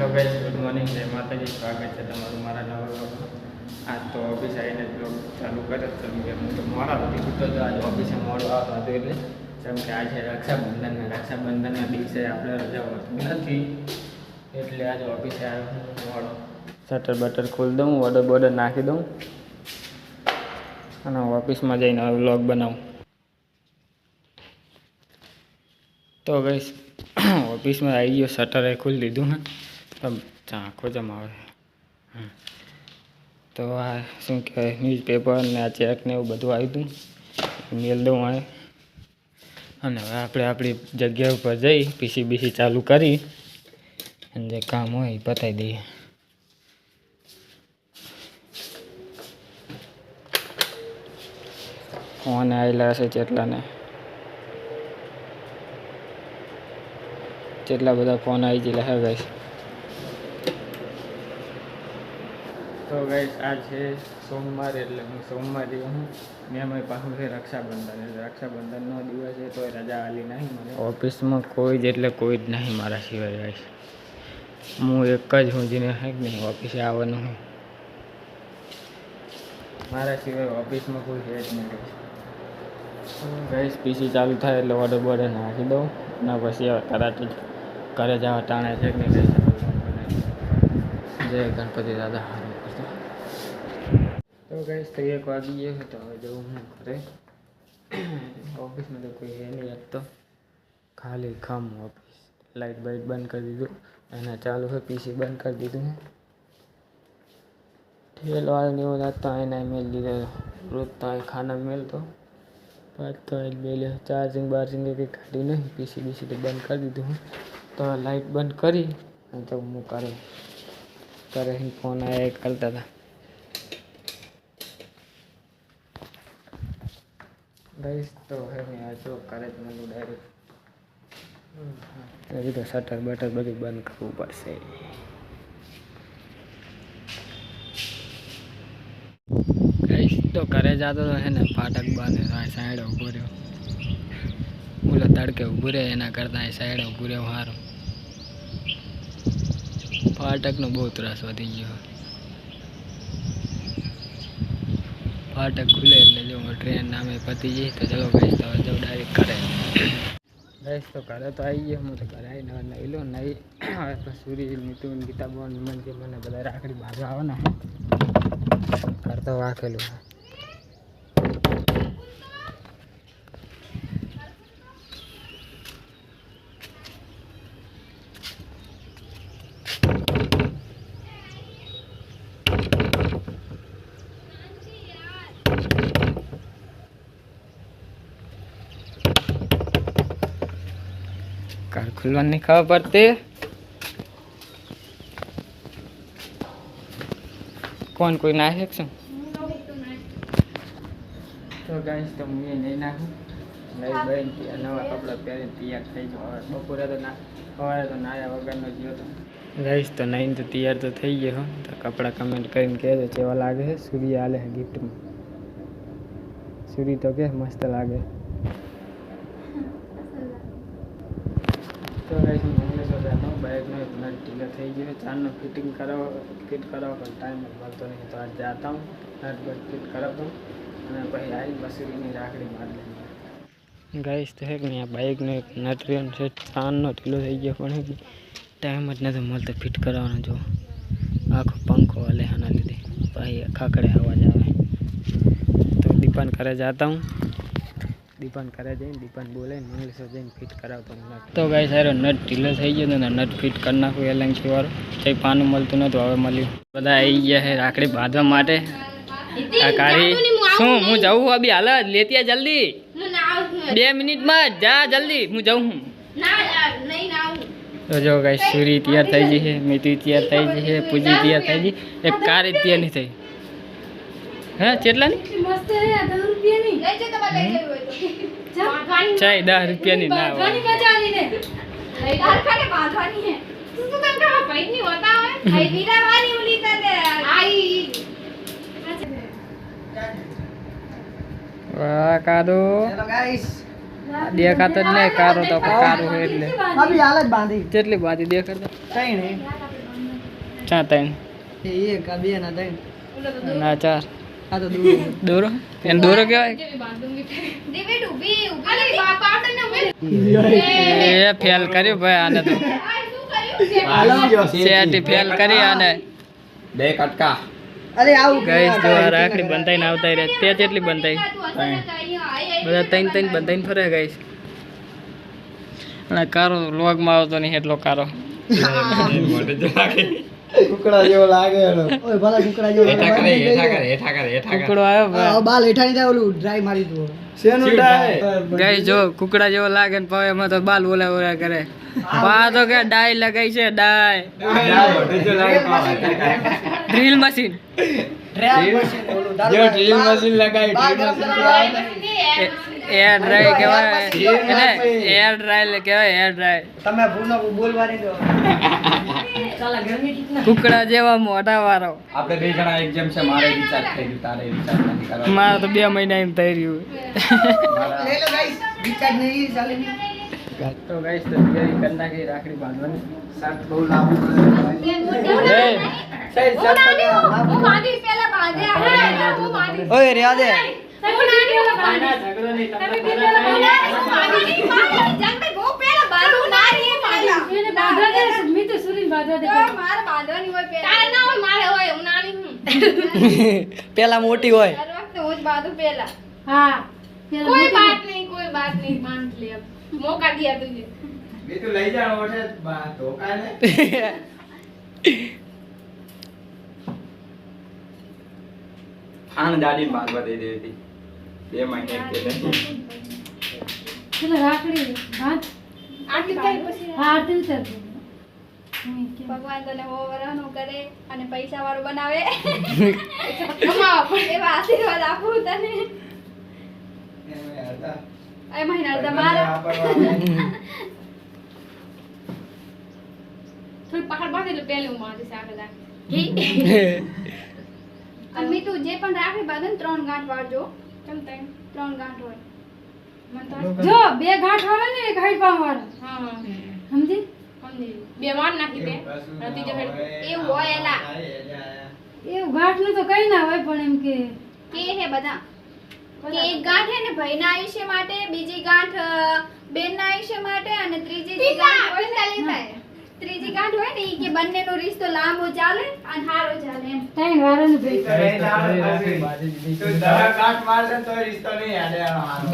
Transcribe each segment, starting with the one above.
Hello guys, good morning, જય માતાજી. સ્વાગત છે તમારું મારા નવા બ્લોગમાં. આજ તો ઓફિસ આવીને બ્લોગ ચાલુ કરે તો હું તો મોડા સુધી ઉઠતો હતો. આજ ઓફિસે મોડું આવતો હતો એટલે જેમ કે આજે રક્ષાબંધનના દિવસે આપણે રજા હોતી નથી એટલે આજે ઓફિસે આવ્યો હું મોડો. શટર બટર ખોલી દઉં, ઓર્ડર બોર્ડર નાખી દઉં અને ઓફિસમાં જઈને હવે બ્લોગ બનાવું. તો ગાઈસ ઓફિસમાં આવી ગયો, શટર એ ખોલી દીધું હે તો ઝાંખો જમાવે. તો આ શું કહેવાય, ન્યૂઝપેપર ને આ ચેક ને એવું બધું આવ્યું હતું, મેલ દઉં આવે. અને હવે આપણે આપણી જગ્યા ઉપર જઈ પીસી બીસી ચાલુ કરી અને જે કામ હોય એ પતાવી દઈએ. ફોન આવેલા હશે જેટલા બધા ફોન આવી ગયેલા હે ગાઈસ. તો ગાઈસ આ છે સોમવાર એટલે હું સોમવારે હું ને એમાં પાછું છે રક્ષાબંધન. એટલે રક્ષાબંધનનો દિવસ છે તો રજા આલી નહીં મને. ઓફિસમાં કોઈ જ નહીં મારા સિવાય ગાઈસ. હું એક જ હું જેને હે કે નહીં ઓફિસે આવવાનું હું. મારા સિવાય ઓફિસમાં કોઈ છે જ નહીં ગાઈસ. પીસી ચાલુ થાય એટલે ઓર્ડર બોર્ડર નાખી દઉં અને પછી તરત જ ઘરે જવા ટાણે છે કે નહીં. જય ગણપતિ દાદા હારું કરતો. તો ગાઈસ તો 1 વાગી ગયો છે તો હવે જવું હું ઘરે. ઓફિસમાં તો કોઈ હે નહીં આજ તો ખાલી ખમ ઓફિસ. લાઇટ બાઇટ બંધ કરી દીધું અને ચાલુ છે, પીસી બંધ કરી દીધું. ઠેલો આવ્યો ને એવો રાત તો એને મેલ દીધો. રોજ તો અહીં ખાના મેલતો પાછ તો મેલે ચાર્જિંગ બાર્જિંગ કંઈ કાઢ્યું નહીં. પીસી બીસી તો બંધ કરી દીધું. તો લાઇટ બંધ કરી અને તો હું કરે ફોન આવ્યા કરતા હતા ગાઈસ. તો હવે મેં આ જો કરે જ મને ડાયરેક્ટ તો શટર બટર બધું બંધ કરવું પડશે. ગાઈસ તો ઘરે જતો તો હે ને ફાટક બાંધે સાઈડ ઊભો રહ્યો. ઓલો તડકે ઊભું રહે એના કરતાં સાઈડ ઊભું રહ્યો સારું. ફાટકનો બહુ ત્રાસ વધી ગયો. ફાટક ખુલે એટલે જો ટ્રેન નામે પતી જઈ તો ચલો ગાઈસ તો જો ડાયરેક્ટ કરે. ગાઈસ તો ઘરે તો આવી ગયો. હું તો ઘરે આવીને નહીં લો નહીં. હવે તો સૂર્ય નીતુન ગીતાબોન મને બધા રાખડી બાજુ આવે ને ઘર તો વાકેલું. કાર ખુલવાની ખબર પડતી. કોણ કોઈ નાખે છે? તો ગાઈસ તો હું નહીં નાખું. નહીં બહેન નવા કપડાં પહેરીને તૈયાર થઈ ગયો. હવે બપોરે તો સવારે તો નાયા વગરનો ગયો હતો. ગાઈસ તો નહીં તો તૈયાર તો થઈ ગયો હો. તો કપડાં કમેન્ટ કરીને કહેજો કેવા લાગે છે. સૂર્ય આલે છે ગિફ્ટમાં. સૂર્ય તો કે મસ્ત લાગે. તો ગાઈસ હું મંગલેશ્વર જતો. બાઇકનો એક નટ ઢીલો થઈ ગયો. ચારનો ફિટ કરાવો પણ ટાઈમ મળતો નહીં. તો आज जाता हूँ, नट बट फिट कराता हूँ અને પછી આવી બસુરીની રાખડી મારી લઈએ. ગાઈસ તો હે કે નહીં આ બાઇકનો એક નટ રહ્યો છે ચારનો ઢીલો થઈ ગયો પણ ટાઈમ જ નથી મળતો ફિટ કરવાનો. જો આખો પંખો હલે આના લીધે પછી ખાકડે અવાજ આવે. તો દીપાન કરે જાતા હું. દીપાન કરે જઈને દીપાન બોલે મંગલેશ્વર જઈને ફિટ કરાવતો. તો ગાઈસ સારો નટ ઢીલો થઈ ગયો ને નટ ફિટ કરી નાખું એલંકી વાળું. કંઈ પાનું મળતું નહોતું, હવે મળ્યું. બધા આવી ગયા છે રાખડી બાંધવા માટે. આ કાળી શું હું જાઉં અભી હાલ લેતી આ જલ્દી 2 મિનિટમાં જા જલ્દી હું જાઉં હું. તો જો ગાઈસ સૂરી તૈયાર થઈ ગઈ છે, મીતુ તૈયાર થઈ ગઈ છે, પૂજી તૈયાર થઈ ગઈ. એક કાર તૈયાર નહીં થઈ. હે કેટલાની? ચાય 10 રૂપિયાની ના વાહ કાદો દેખાતો જ નહીં. કારો તો કારો હોય એટલે કેટલી બાંધી દેખાડતો કઈ નહીં. ચા ત્રણ એક આ બે ના ત્રણ ના ચાર આ તો દૂર દોરો એને દોરો કહેવાય એ ફેલ કર્યું ભાઈ આને તો સેટી ફેલ કરી આને બે કટકા અરે આવું ગાઈસ જો આ રાખડી બંધાઈને આવતા રહે તે જેટલી બંધાઈ બધા ત્રણ ત્રણ બંધાઈને ફરે ગાઈસ અને કારો લોગમાં આવતો નહીં એટલો કારો કુકડા જેવો લાગે એનો ઓય ભલા કુકડા જેવો હેઠા કરે હેઠા કરે હેઠા કરે હેઠા કરે કુકડો આવ્યો ભાઈ બાલ હેઠા ની જાય ઓલું ડ્રાય મારી દો શેનું ડાય ગાઈસ જો કુકડા જેવો લાગે ને પાવે એમાં તો બાલ ઓલા ઓલા કરે પા તો કે ડાય લગાઈ છે ડાય ડ્રીલ મશીન ડ્રાય મશીન ઓલું જો ડ્રીલ મશીન લગાવી એર ડ્રાય કહેવાય એને એર ડ્રાય કહેવાય એર ડ્રાય તમે ભૂનો બોલવાની દો સાલા ગરમી કિતના કુકડા જેવા મોઢા વાળો આપણે બે જણા એક જેમ છે મારે રિચાર્જ થઈ ગયું તારે રિચાર્જ નથી કરવાનું મારે તો 2 મહિના એમ થઈ રહ્યું લે લો ગાઈસ રિચાર્જ નહીં ચાલે તો ગાઈસ તો તૈયારી કરી નાખી રાખડી બાંધવાની શર્ટ બહુ લાંબુ ઓય રેવા દે પેલા મોટી હોય कोई बात नहीं मान लिया मौका दिया तुझे બે તું લઈ જા ઓઠે બા ધોકા ને ફાન દાડી માંગવા દે દેતી 2 મહિને કે નહીં चलो राखड़ी हाथ आटली कई પછી હાથ ઉતર ભગવાન તને હોવરાનો કરે અને પૈસા વાળો બનાવે કમાવા પણ એવા આશીર્વાદ આપું તને એ મહિના તમારા થોડી પકડ બાંધે એટલે પહેલે હું મારી સાથે અને મીઠું જે પણ રાખડી બાંધે ને 3 ગાંઠ વાળજો કેમ તઈ 3 ગાંઠ હોય મન તો જો 2 ગાંઠ વાળા ને 1 હાઈટ પાવ વાળા હા સમજી સમજી બે વાર નાખી દે ત્રીજો હેડ એવું હોય એલા એવું ગાંઠ નું તો કઈ ના હોય પણ એમ કે હે બધા કે એક ગાંઠ હે ને ભાઈના આયુષ્ય માટે બીજી ગાંઠ બેનના આયુષ્ય માટે અને ત્રીજી ગાંઠ હોય ને ત્રીજી ગાંઠ હોય ને ઈ કે બંનેનો રિશ્તો લાંબો ચાલે અને સારો ચાલે એમ 3 વાળા નું ભેટ તું દવા કાટ મારશે તો રિશ્તો નહીં આડે આનો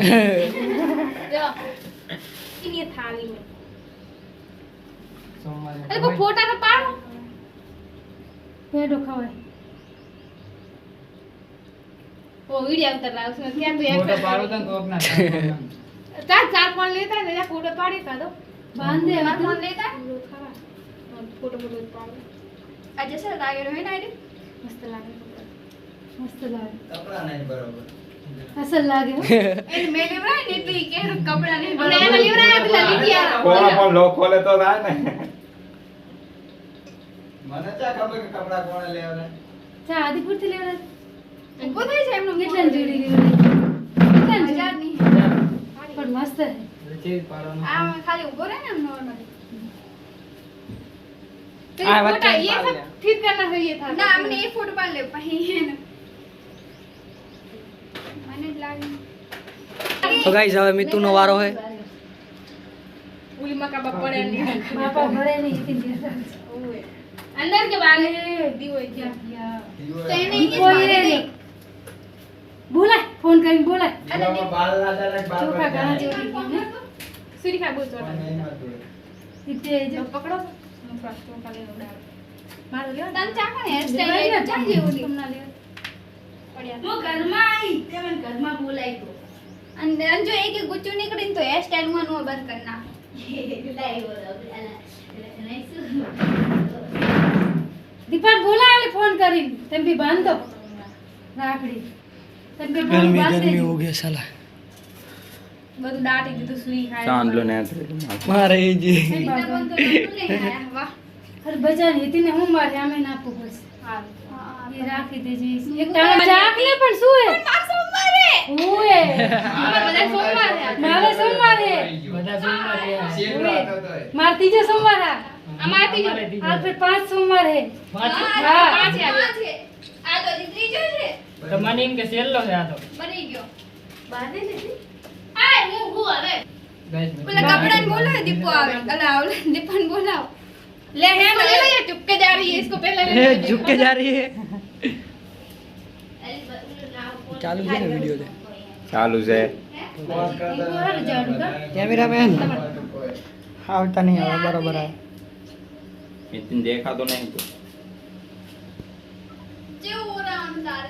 જો ઇની થાળી में अरे को फोटा तो पाड़ो પેડો ખવાય वो वीडियो उतर रहा है उसमें क्या तू एक ફોટો પાડો તો કોકના चार फोन लेता है ना फोटो पाड़ी का दो બાંધે चार फोन लेता है फोटो फोटो पाड़ो आज जैसे लागे रहे ना आईडी मस्त लागे મસ્ત લાગે કપડા નહીં બરોબર અસલ લાગે હો. ए मैं लेवरा है नीटली के कपड़ा नहीं बना मैं लेवरा है तो लिया કોણ પણ લો ખોલે તો થાય ને મને ચા ખબર કે કપડા કોણે લેવાના ચા આદિપુર થી લેવડા को થઈ છે એમનો કેટલા જોડી લેવડા કેટલા હજાર ની પણ મસ્ત હે ચીજ પાડવાનો આ ખાલી ઉભો રહે ને નોર્મલી આ फोटा वच्चे ये पाल सब लिया। ठीक करना चाहिए था ना हमने ये फोटो पाल ले पाई है ना मैंने लागी તો ગાઈસ હવે મિતુનો વારો હે पूरी मका पड़े नहीं બાપા ઘરે નહીં ઇતિન દેતા ओए अंदर के बाहर दीवो क्या तो ये नहीं है કોઈ રે બોલાય ફોન કરીને બોલાય દીવામાં બાલ ના ચાલે બાલ ચોખા પર ઘણા જાય. જેવી ને सूरी का बोल छोटा નહીં હતું. ઇતે જો जो पकड़ो मैं फर्स्ट तो खाली उड़ा मारो लियो तन चाका ने हेयर स्टाइल चाहिए ओली તમને લે बढ़िया હું ઘરમાં આવી તે મને ઘરમાં બોલાઈ તો अंदर जो एक एक गुच्चू निकली तो हेयर स्टाइल में नो बंद करना દીપાન બોલાય એટલે ફોન કરીને તેમ બી બાંધો રાખડી તેમ બી બોલ બાંધી ગયા સાલા બધું દાટી દીધું સુઈ ખાય ચાંદલો ને મારે એ જે इतना बंद तो नहीं आया वाह અરે બજાર હેતીને હું મારે આમે નાખવું પડશે हां એ રાખી દેજે એક ટાણા ચાકલે પણ શું હે मार सोमवारे ઓએ બધા સોમવારે મારે સોમવારે બધા સોમવારે માર ત્રીજો સોમવાર આ અમારથી જો आज फिर 5 सोमवार है પાંચ છે આ તો હજી ત્રીજો છે તો મને એમ કે છેલ્લો છે આ તો બની ગયો બાંધી લીધી આ હું હવે ગાઈસ પેલા કપડાને બોલાવે દીપો આવે અલા ઓલે દીપાને બોલાવ ले है ना ले चुपके जा रही है इसको पहले ले झुक के जा रही है चालू है ना वीडियो दे ચાલુ છે कैमरामैन आवता नहीं आवा बराबर है नितिन देखा तो नहीं तो जो हो रहा अंदर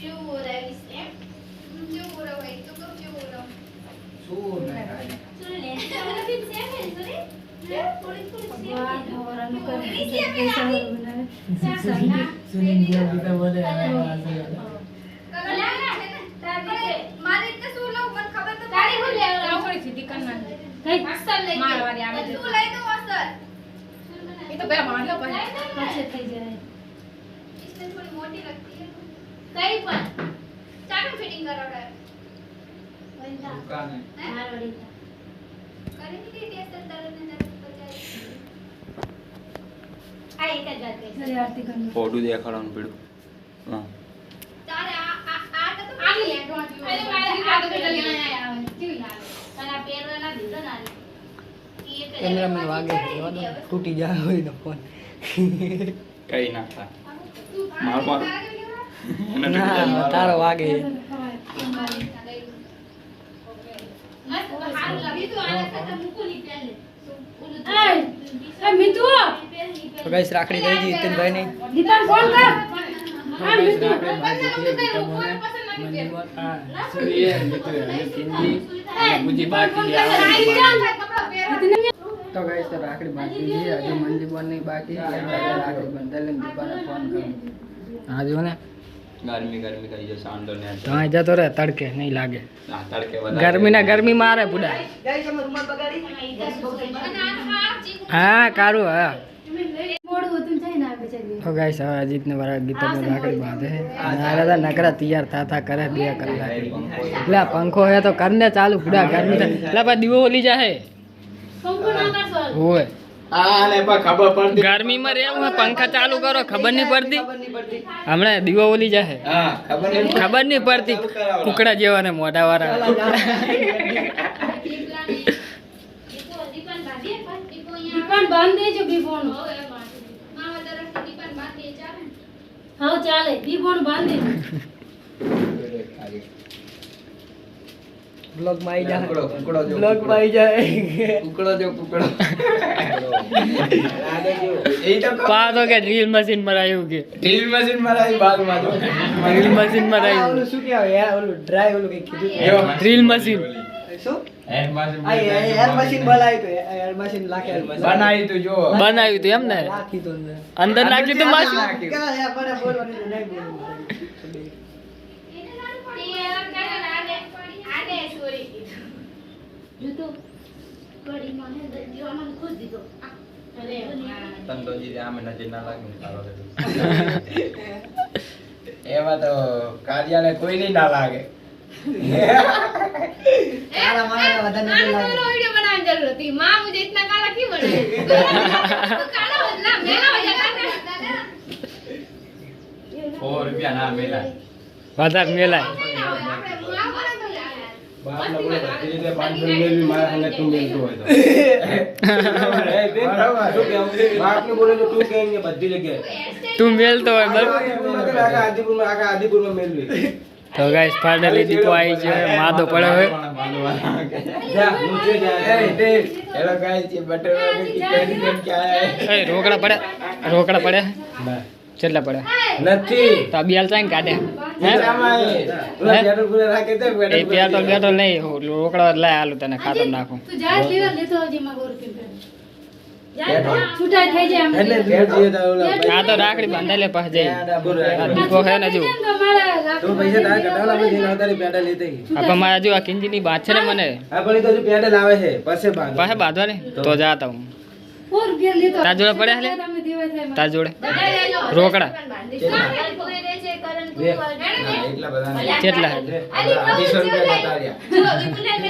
जो हो रहा है इससे जो हो रहा है तो कब जो हो रहा सुन ले फिर से है सुन थोड़ी थोड़ी मारे इतने सू लो मन खबर तो तारी बोल ले थोड़ी सी दिक्कत ना कहीं असल ले मारवारी आवे सू ले तो असल ये तो बेटा मान लो पहले अच्छे થઈ જાય इसमें थोड़ी मोटी लगती है कहीं पर चाकू फिटिंग करो रे वंदा दुकान है मारवाड़ी करेंगे कि टेस्ट दर्द में दर्द हो जाए आ एक जाते અરે આરતી કરનું ફોટો દેખાડવાનું પડ્યું હા તારે આ તો આગલી હેઠો અરે મારે આ તો પેલા આયા આવે કેવી લાગે અને આ પહેરવાના દીધો ના कैमरामैन वागे टूटी जा होई ना फोन કઈ ના થાય માર માર ना तारो वागे એ મિતુ तो गाइस राखड़ी दे दी नितिन भाई ने દીપાન ફોન કર હા મિત્ર સૂર્ય મિત્ર કિંદી મુજી બાકી तो गाइस तो राखड़ी बांधी दी है अभी मंदी बननी बाकी है राखड़ी बंधल ने दीपाने फोन करूं हां जो ने ગરમી ગરમી થઈ જાય સાંડો ને तो आ जा तो रे तड़के नहीं लागे આ તડકે વધારે गर्मी ना गर्मी मारे बुढ़ा हाँ कारू है મોડું હતું જઈ ના બેચારી तो गाइस હવે अजीत ने वाला गीत में राखड़ी बांधे है नारा दा नकरा तैयार था करे दिया कर ला पंखो है तो करने चालू पूरा गर्मी ला पर दीवो ओली जाए કંકુ ના કરશો होए આ ને પર ખબર પડતી गर्मी में रेવું है पंखा चालू करो खबर नहीं पड़ती हमने दीवो ओली जाए હા खबर नहीं पड़ती कुकड़ा जेवा ने मोटा वाला દીપાન બાંધીએ પણ દીપો અહીંયા દીપાન બાંધ દેજો બીબોણ હવે માવા તરફથી દીપાન બાંધીએ ચાલે હા ચાલે બીબોણ બાંધ દેજો ब्लॉग में आई जाए કુકડો જો ब्लॉग में आई जाए કુકડો જો કુકડો એ તો पास हो गया ड्रिल मशीन मरायू के ड्रिल मशीन મરાઈ બાદમાં જો ड्रिल मशीन मरायू ઓલું શું કહેવાય યાર ઓલું ડ્રાય ઓલું કઈ કીધું જો ड्रिल मशीन શું એર મશીન આ એર મશીન બોલાવી તો એર મશીન લાખે બનાવી તો જો बनायू तो हमने રાખી તો अंदर नाखी तो मशीन ક્યાં યાર મને બોલવાનું નહીં બોલવું આને સોરી કીધું જૂતો કડી મને દીવામાં ખુશ દીધો અરે તંદોજી આમે નજર ના લાગે ને તારો એમાં તો કાર્યાલય કોઈ નહીં ના લાગે તારા મારા વધારે નજર લાગે वीडियो बनाने जरूरत थी माँ मुझे इतना काला क्यों बना काला बदला मेरा हो जाता है ₹4 ના મેલા વધાર મેલાય બાપ ને બોલે ધીરે ધીરે 500 મેલવી મારા સંગે તું મેલતો હોય તો બાપ ને બોલે તો તું કહેંગે બધી જગ્યાએ तू मेल तो है बस આખા આદિપુરમાં મેલવી तो गाइस फाइनली दीपो आई जो है मादो पड़े हुए જા મુझे જા હેલો ગાઈસ ये बटर की कैंडी क्या है ए रोकड़ा पड़े चला पड़े નથી तो अभी हाल चाइन काटे આમાં ઓલા બેટર પૂરે રાખે તે ए पेट्रोल नहीं हो रोकड़ा लाय आलू तने खातर नाखो તું જા લેવા લેતો આવજે માં ગોર કે છૂટા થઈ જાય આમ એટલે ઘેર જઈએ તો ઓલા आ तो राखड़ी बांधले पास जाई आ दीपो है ना जो તો પૈસા તારે કટાવલા આપણે જઈને આવતારી પેડા લેતે अब हमारा जो किंजी ની बात છે ને મને આ પણ તો જો પેડા લાવે છે પાસે બાંધ પાસે બાંધવા ને તો જાતા હું ઓર રૂપિયા લેતો તાર જોડે પડ્યા હલે તમે દેવાય થાય તાર જોડે રોકડા કોઈ રે છે કરણ એટલા બધા કેટલા? 250 રૂપિયા જતા રહ્યા.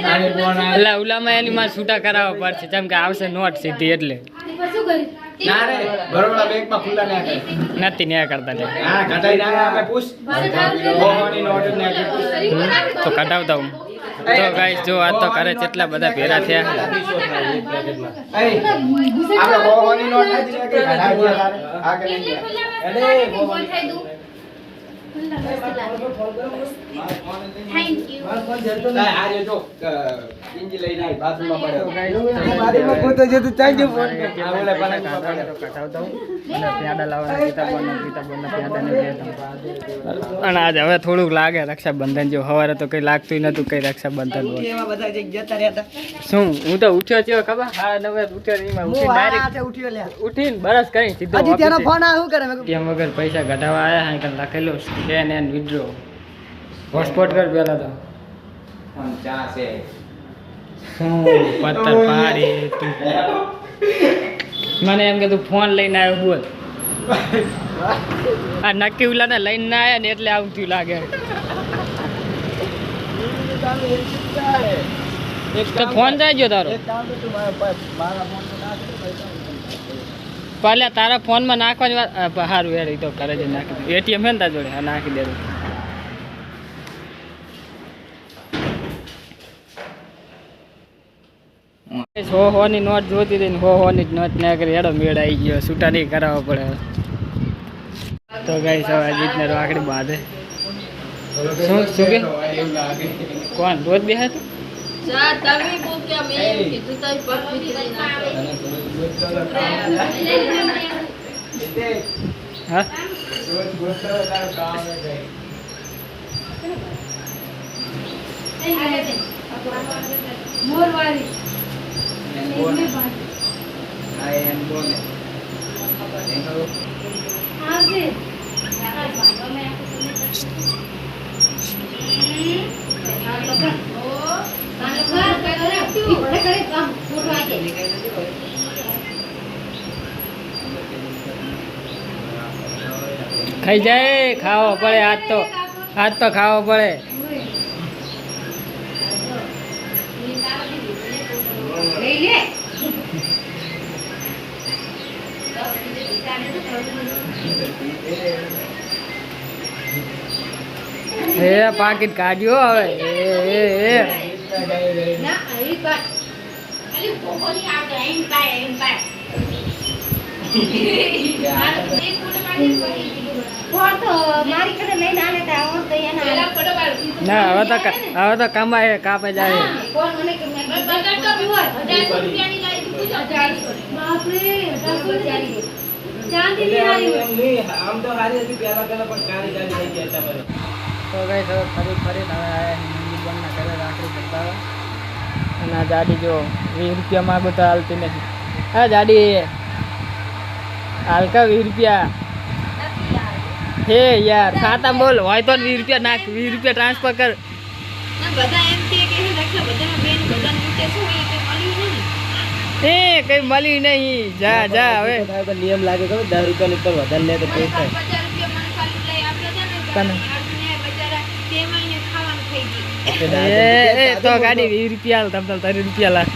નાની ફોન આવે. એટલે ઉલામાં એની માં છૂટા કરાવવા પડશે જેમ કે આવશે નોટ સીધી એટલે દીપા શું કરી ના રે બરોડા બેગમાં ખુલ્લા ના કરે. નથી ન્યા કરતા તે. હા કટાઈ ના આપણે પૂછ. બોવાની નોટ જ ના પૂછ. તો કઢાવતા હું તો ગાઈસ જો આ તો કરે કેટલા બધા ભેરા થયા આપણે બોવાની નોટ નથી કે કઢાઈ તારે આ કે અરે બોલ થઈ દઉં થેન્ક યુ ના આ જો ઇંજી લઈને આવી બાથરૂમમાં પડ્યો. મારીમાં ગોતો છે તો ચાઈ ગયો ફોન કર. આ બોલે પાછા કઢાવતા હું અને પ્યાડા લાવવાના કિતાબોના પ્યાદાને લેતા અને આજ હવે થોડુંક લાગે રક્ષાબંધન જો સવારે તો કઈ લાગતું નતું કઈ રક્ષાબંધન હોય એવા બધા જે જતા રહેતા. શું હું તો ઉઠ્યો થયો ખબર હા 9 ઉઠ્યો એમાં હું ઉઠીને હાથે ડાયરેક્ટ ઉઠ્યો લ્યા. ઉઠીને બરસ કરી સીધો હજી તેનો office. ફોન આ શું કરે મેં કીધું, તેમ વગર પૈસા કઢાવવા આયા હા કે લખેલું સ્કેન એન્ડ વિથડ્રો હોટસ્પોટ કર પેલા તો ફોન ચા છે. શું પત્તર પાડી તું મને એમ કે તું ફોન લઈને આવ્યો બોલ આ નક્કી ઉલાને લઈને ના આવ્યા ને એટલે આવું થયું લાગે તો ફોન જાય ગયો તારો એક કામ તો તું મારા ફોન તો ના કરે, પૈસા નથી. પહેલા તારા ફોનમાં નાખવાની વાત સારું યાર એ તો કરે છે નાખી દે એટીએમ છે ને તાર જોડે હા નાખી દે હો ની નોટ જોતી હતી ને હો ની નોટ ના કરી એડો મેળ આવી ગયો છૂટા નહીં કરાવવા પડે તો ગાઈ સવા જીતને રાખડી બાંધે શું શું કે કોણ રોજ બે હતું હા મોરવાળી આ એમ બોલે હા છે ખાઈ જાય ખાવો પડે આજ તો ખાવો પડે એ પાકીટ કાઢ્યો હવે એ ના હવે તો કમાય કાપે જાય ચાંદીની હારી આમ તો હારી હતી પહેલા પણ કાળી કાળી થઈ ગયા હતા. તો ગઈ હવે ફરી હવે બંને ઘરે રાખડી કરતા હોય અને આ જાડી જો 20 રૂપિયા માગો તો હાલતી નથી હા જાડી હાલકા 20 રૂપિયા હે યાર ખાતા બોલ હોય તો 20 રૂપિયા નાખ 20 રૂપિયા ટ્રાન્સફર કર એ કઈ મળ્યું નહીં જા જા હવે નિયમ લાગે ખબર 10 રૂપિયા ઉપર વધારે લે તો કેસ થાય. એ તો ગાડી 20 રૂપિયા હાલ તમ 30 રૂપિયા લાખ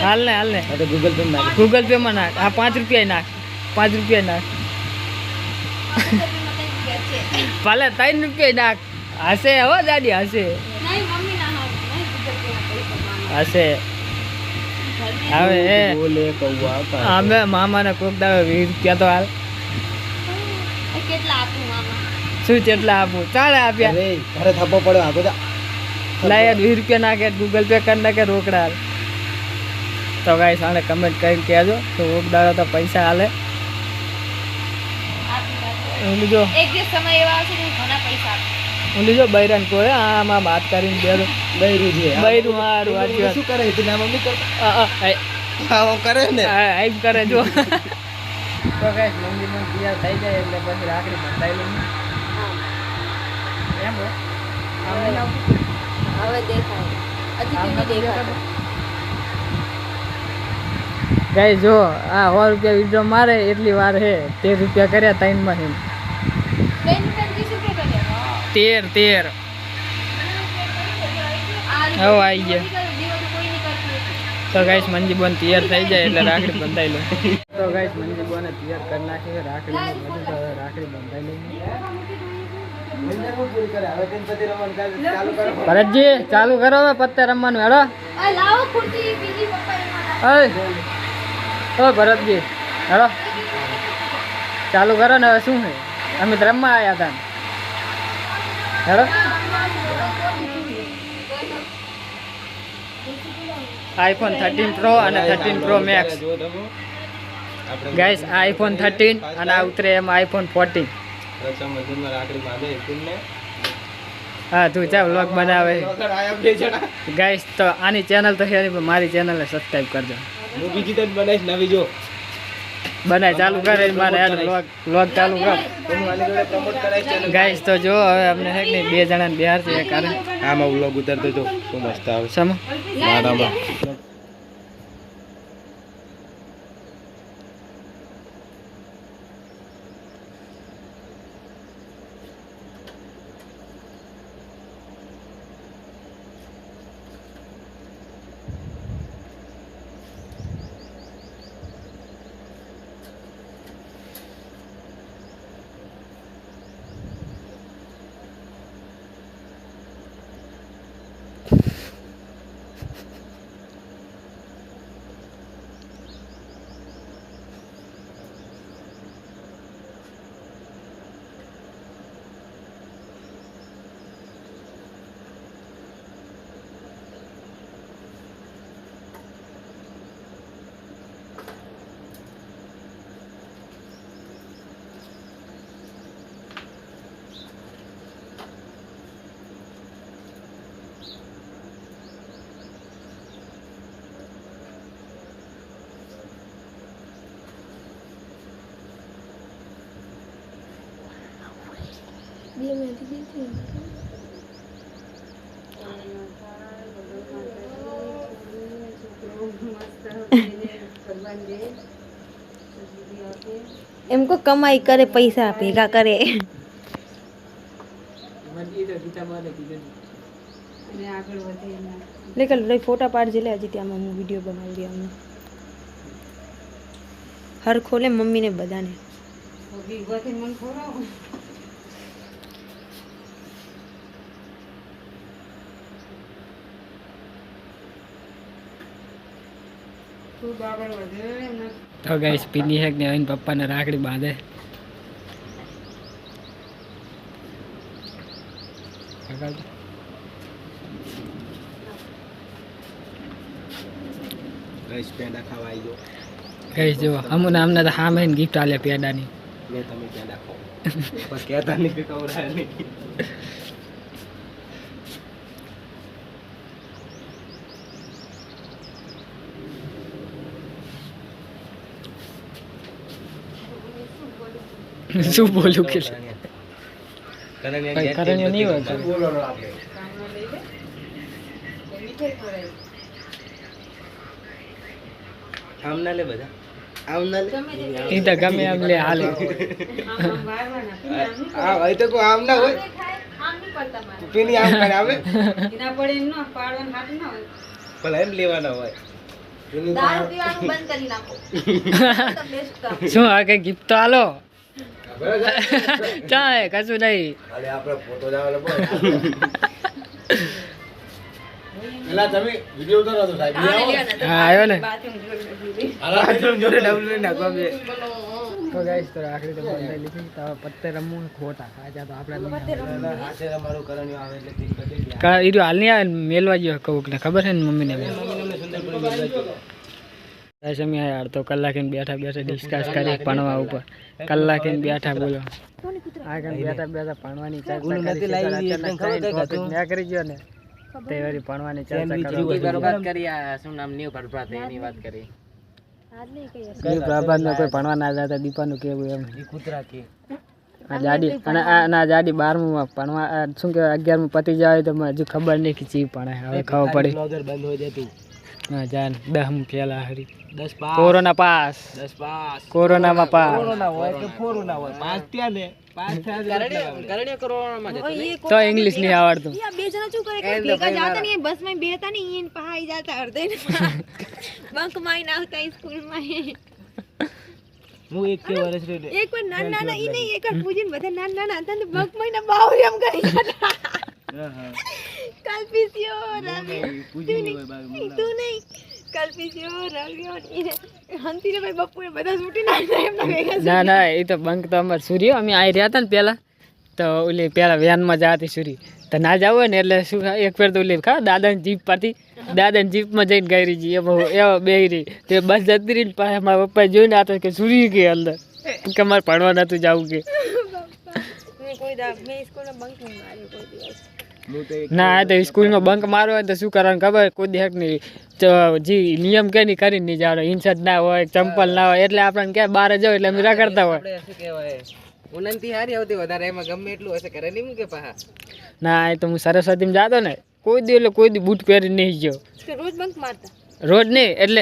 હાલ ને આ તો ગૂગલ પે માં ગૂગલ પે માં નાખ આ 5 રૂપિયા નાખ 5 રૂપિયા નાખ ભલે 3 રૂપિયા નાખ હશે હો દાદી હશે હશે હવે બોલે કૌવા અમે મામાને કોક દાવે 20 રૂપિયા તો હાલ શું કેટલા આપું ચાલે આપ્યા અરે ઘરે થપ્પો પડ્યો આ બધા લાય 20 રૂપિયા નાખે ગૂગલ પે કરી નાખે રોકડા હાલ તો ગાઈસ આને કમેન્ટ કરીને કહેજો તો રોકડાળો તો પૈસા હાલે હું લીધો હું લીધો બૈરાન કોઈ આમાં વાત કરીને દેજો બૈરું છે બૈરું હારું સાચી વાત શું કરે છે ના મમ્મી કરતા હા કરે ને આઈ કરે જો તો ગાઈસ મંદિરમાં તૈયાર થઈ જાય એટલે પછી રાખડી બંધાઈ લઈને એમ હોય ગાઈસ જો આ 100 રૂપિયા વિડ્રો મારે એટલી વાર હે 13 રૂપિયા કર્યા 3 માં 13 હવે આવી ગયા. તો ગાઈસ મંજી બોન તૈયાર થઈ જાય એટલે રાખડી બંધાઈ લો. તો ગાઈસ મંજી બોને તૈયાર કરી નાખી રાખડી બધું. તો હવે રાખડી બંધાઈ લઈએ. ભરતજી ચાલુ કરો હવે પત્તે રમવાનું. હેડો લાવો ખુરશી બીજી પપ્પા ઓ ભરતજી હેડો ચાલુ કરો ને. હવે શું છે અમે તો રમવા આવ્યા હતા. હેડો iPhone 13 Pro અને 13 Pro Max. ગાઈસ iPhone 13 અને આ ઉતરે એમ iPhone 14. હા તું ચા વ્લોગ બનાવે ગાઈસ. તો આની ચેનલ તો છે નહીં પણ મારી ચેનલને સબસ્ક્રાઈબ કરજો. હું બીજી તો બનાવીશ નવી જો બનાય ચાલુ કરે મારે વ્લોગ ચાલુ કર પ્રમોટ કરાય છે ગાઈસ. તો જો હવે અમને છે કે 2 જણાને બિહાર છે એ કારણ આમાં વ્લોગ ઉતારતો જો શું મસ્ત આવે સમ મારામાં એમકો કમાઈ કરે પૈસા ભેગા કરે લેકલ ભાઈ ફોટા પાડજે લે હજી ત્યાં હું વિડીયો બનાવી દે અમને હર ખોલે મમ્મીને બધાને તો ગાઈસ પીની હેક ને આવીને પપ્પાને રાખડી બાંધે. ગાઈસ પેંડા ખાવા આવી ગયો ગાઈસ જો અમને અમને તો સામે ગિફ્ટ આલે પેડાની. મેં તમે પેંડા ખાઓ બસ કહેતા નહીં કે કવરાય નહીં શું બોલું કે કરણ્યા કરણ્યા નહીં હોય બોલો આપણે આમ ના લે બધા આમ ના લે એ તો ગમે એમ લે હાલે. આ હોય તો કોઈ આમ ના હોય આમ નહીં પડતા મારે પીની આમ કરે આવે એના પડે ન પાડવાનું હાથ ન હોય ભલે એમ લેવાના હોય પીની દારૂ પીવાનું બંધ કરી નાખો તો બેસ્ટ કામ શું આ કઈ ગિફ્ટ તો હાલો ચાય કશું નહીં. અરે આપણે ફોટો જાવ બોલ એલા તમે વિડિયો ઉતારો તો સાહેબ હા આવ્યો ને. આલા જોડે ડબલ નાખવા બે તો ગાઈસ તો રાખડી તો બંધાઈ લીધી. તો હવે પત્તે રમવું ખોટા આજા તો આપણે હાથે અમારું કરણ્યો આવે એટલે તીક કરી દે ઈરો હાલ નહીં આવે ને મેલવા ગયો કહું ને ખબર છે ને મમ્મીને મમ્મીને સુંદર પડી મેળવા ગાઈસ અમે યાર તો કલાક બેઠા બેઠા ડિસ્કસ કરી ભણવા ઉપર કલાક બેઠા બોલો આગળ બેઠા બેઠા ભણવાની ચર્ચા નથી લાવી એટલે ખબર કઈ મેં કરી ગયો ને તે વારી ભણવાની ચર્ચા વાત કરી આ શું નામ ન્યુ પ્રભાત એની વાત કરી પ્રભાત ને કોઈ ભણવા ના જતા દીપાનું કેવું એમ ઈ કૂતરા કે આ જાડી અને આ જાડી 12મું ભણવા શું કહેવાય 11મું પતી જાય તો મને હજુ ખબર નહીં કે ચી ભણે હવે ખબર પડી બ્લાઉઝર બંધ હોય જતું હા જાન 10 પેલા હરી 10 પાસ કોરોના પાસ 10 પાસ કોરોનામાં પાસ કોરોના હોય કે કોરોના હોય પાસ ત્યાં ને પાસ કરડે કોરોનામાં જતો તો ઇંગ્લિશ નહીં આવડતું બે જણા શું કરે ભેગા જાતા નહીં બસ માં બેતા નહીં ઈન પહાઈ જાતા અડધે બંક માઈન આવતા સ્કૂલ માં હું એક કે વર્ષ રે એક વાર નાના નાના ઈ નહીં એક વાર પૂજીને બધા નાના નાના હતા ને બંક માઈન બાવરી એમ કરી જતા હા કલ્પિસ્યો રવિ પૂજી હોય બાગ તું નહીં કલ્પિસ્યો રવિ હંતીને ભાઈ બપોરે બધા છૂટી ના એમના ભેગા ના ના એ તો બંક તો અમારે સૂર્ય અમે આવી રહ્યા હતા ને પહેલાં તો ઓલી પહેલાં વેનમાં જતી સૂરી તો ના જાવ ને એટલે શું એક ફેર તો ઓલી ખા દાદાની જીપ પરથી દાદાની જીપમાં જઈને ગઈ રહી જઈએ એવો બે રહી તે બસ જતી રહી ને પાસે મારા પપ્પાએ જોઈને આતો કે સૂરી ગઈ અંદર કે અમારે ભણવા નહોતું જવું કે કોઈ દા મેં સ્કૂલમાં બંક નહીં માર્યો કોઈ દિવસ ના આ તો સ્કૂલમાં બંક મારો હોય તો શું કરવાનું ખબર કોઈ દેખ નહીં જે નિયમ કે નહીં કરીને નહીં જવાનો ઇન્સર્ટ ના હોય ચંપલ ના હોય એટલે આપણને ક્યાં બહાર જાવ એટલે અમે રખડતા હોય શું કહેવાય ઉનંતી હારી આવતી વધારે એમાં ગમે એટલું હશે કરે નહીં કે પાહા ના એ તો હું સરસ્વતીમાં જાતો ને કોઈ દી એટલે કોઈ દી બૂટ પહેરી નહીં ગયો રોજ બંક મારતા રોજ નહીં એટલે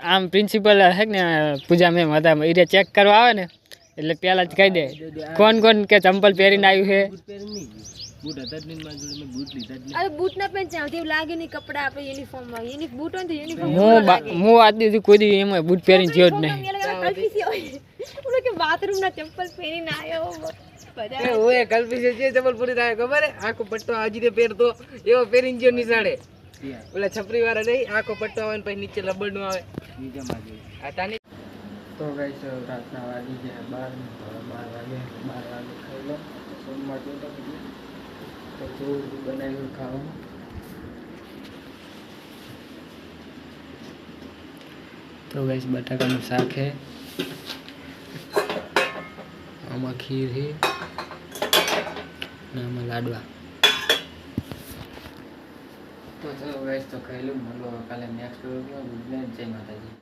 આમ પ્રિન્સિપલ હે ને પૂજા મેમ હતા એ ચેક કરવા આવે ને એટલે પહેલાં જ કહી દે કોણ કોણ કે ચંપલ પહેરીને આવ્યું છે બૂટ હતા જ નહીં મારી જોડે મેં બૂટ લીધા જ નહીં અરે બૂટ ના પેન ચાલતી એવું લાગે નહીં કપડા આપણે યુનિફોર્મ માં બૂટ હોય તો યુનિફોર્મ હું આજ સુધી કોઈ દી એમાં બૂટ પહેરીને ગયો જ નહીં ઓલો કે બાથરૂમ ના ચંપલ પહેરીને આવ્યો એ ઓય કલ્પી છે ચંપલ પૂરી થાય ખબર હે આખો પટ્ટો આજીને પહેરતો એવો પહેરીને ગયો નિશાળે ઓલા છપરી વાળા નહીં આખો પટ્ટો આવે ને પછી નીચે રબડ નું આવે નીચે માં આ તાની તો ગાઈસ રાતના વાગી ગયા 12 વાગે ખાઈ લો સોમવાર તો બનાવ્યું ખાવાનું તો ગાઈસ બટાકાનું શાક છે આમાં ખીર છે ને આમાં લાડવા તો ગાઈસ તો ખાઈ લો મળો કાલે નેક્સ્ટ વિડીયો ગુડ નાઈટ જય માતાજી.